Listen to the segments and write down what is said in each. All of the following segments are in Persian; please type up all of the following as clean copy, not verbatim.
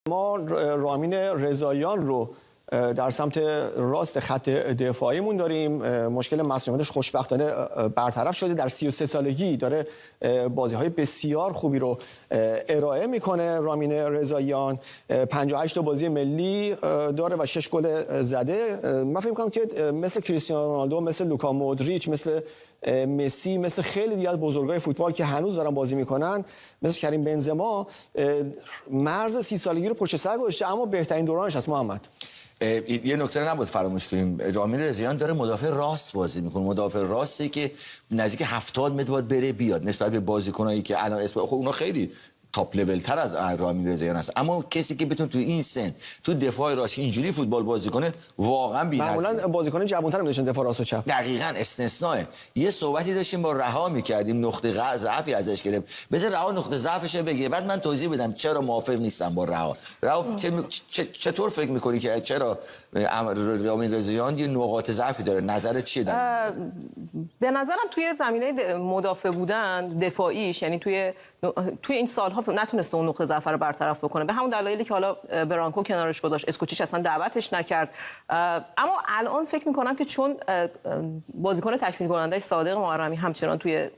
ما رامین رضاییان رو در سمت راست خط دفاعیمون داریم. مشکل مسئولیتش خوشبختانه برطرف شده. در 33 سالگی داره بازی‌های بسیار خوبی رو ارائه میکنه. رامین رضاییان 58 تا بازی ملی داره و 6 گل زده. من فکر می‌کنم که مثل کریستیانو رونالدو، مثل لوکا مودریچ، مثل مسی، مثل خیلی دیگه از بزرگای فوتبال که هنوز دارن بازی میکنن، مثل کریم بنزما، مرز 30 سالگی رو پشت سر گذاشته، اما بهترین دورانش است. محمد، یه نکته نباید فراموش کنیم، رامین رضاییان داره مدافع راست بازی میکنه، مدافع راستی که نزدیک 70 متر باید بره بیاد، نسبت به بازیکنایی که الان اسم خب اونا خیلی تاپ لول تر از رامین رضاییان است. اما کسی که بتونه تو این سن تو دفاع راست اینجوری فوتبال بازی کنه واقعا بی‌نظیره. معمولا بازیکن جوان‌تر می‌داشتن دفاع راست و چپ. دقیقاً استثناء. یه صحبتی داشتیم با رها می‌کردیم، نقطه ضعفی ازش گرفت. بذار رها نقطه ضعفش بگه، بعد من توضیح بدم چرا موافق نیستم با رها. چطور فکر می‌کنی که چرا رامین رضاییان یه نقاط ضعفی داره؟ نظرت چیه در به نظرم توی زمینه مدافع بودن دفاعیش، یعنی توی این سالها نتونسته اون نقطه ضعف رو برطرف بکنه، به همون دلایلی که حالا برانکو کنارش گذاشت، اسکوچیچ اصلا دعوتش نکرد. اما الان فکر می‌کنم که چون بازیکن تکمیل کنندش صادق محرمی همچنان توی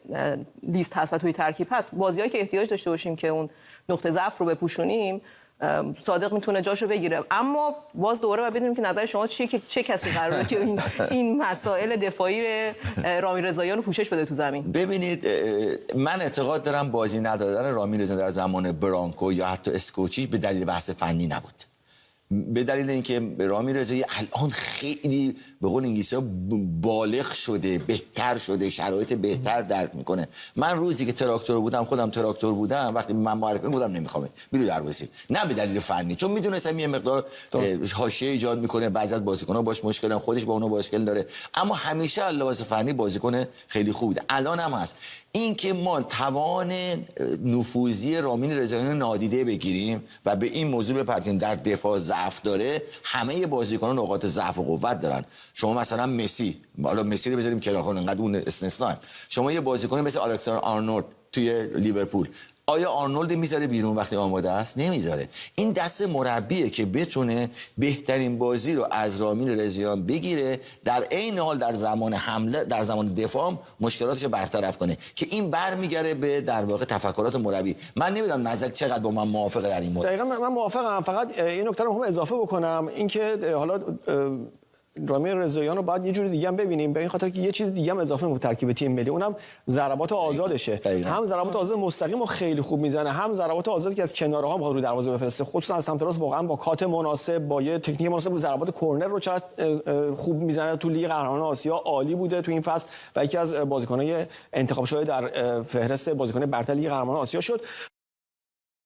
لیست هست و توی ترکیب هست، بازیایی که احتیاج داشته باشیم که اون نقطه ضعف رو بپوشونیم، صادق میتونه جاشو بگیره. اما باز دوباره باید بدونیم که نظر شما چیه، که چه کسی قراره که این مسائل دفاعی رامین رضاییان رو پوشش بده تو زمین. ببینید، من اعتقاد دارم بازی ندادن رامین رضاییان در زمان برانکو یا حتی اسکوچیچ به دلیل بحث فنی نبود، به دلیل اینکه رامین رضاییان الان خیلی به قول انگلیسی‌ها بالغ شده، بهتر شده، شرایط بهتر درک میکنه. من روزی که تراکتور بودم، خودم تراکتور بودم، وقتی من معرفی بودم نمیخوام بدون دروازه، نه به دلیل فنی، چون میدونستم یه مقدار حاشیه ایجاد میکنه، بعضی از بازیکن‌ها باش مشکل دارن، خودش با اونها مشکل داره، اما همیشه لحاظ فنی بازیکن خیلی خوب بوده، الان هم هست. این که ما توان نفوذی رامین رضاییان نادیده بگیریم و به این موضوع بپردازیم در دفاع ضعف داره، همه بازیکنان نقاط ضعف و قوت دارن. شما مثلا مسی، حالا مسی رو بذاریم کنار، انقدر اون استثناء، شما یه بازیکن مثل الکساندر آرنولد توی لیورپول، آیا آرنولد میذاره بیرون وقتی آماده است؟ نمیذاره. این دست مربیه که بتونه بهترین بازی رو از رامین رضاییان بگیره، در عین حال در زمان حمله، در زمان دفاع مشکلاتش رو برطرف کنه، که این برمیگره به در واقع تفکرات مربی. من نمیدونم نظر چقدر با من موافقه در این مورد. دقیقاً من موافقم. فقط این نکته رو میخوام اضافه بکنم، اینکه حالا رامین رضاییان رو باید یه جوری دیگه هم ببینیم، به این خاطر که یه چیز دیگه هم اضافه می‌کنه ترکیب تیم ملی، اونم ضربات آزادشه. هم ضربات آزاد مستقیم رو خیلی خوب میزنه، هم ضربات آزادی که از کنارها می‌خواد رو دروازه بفرسته، خصوصا از سمت راست واقعا با کات مناسب، با یه تکنیک مناسب، ضربات کرنر رو چقدر خوب میزنه. تو لیگ قهرمانان آسیا عالی بوده تو این فصل و یکی از بازیکن‌های انتخاب شده در فهرست بازیکن برتر لیگ قهرمانان آسیا شد.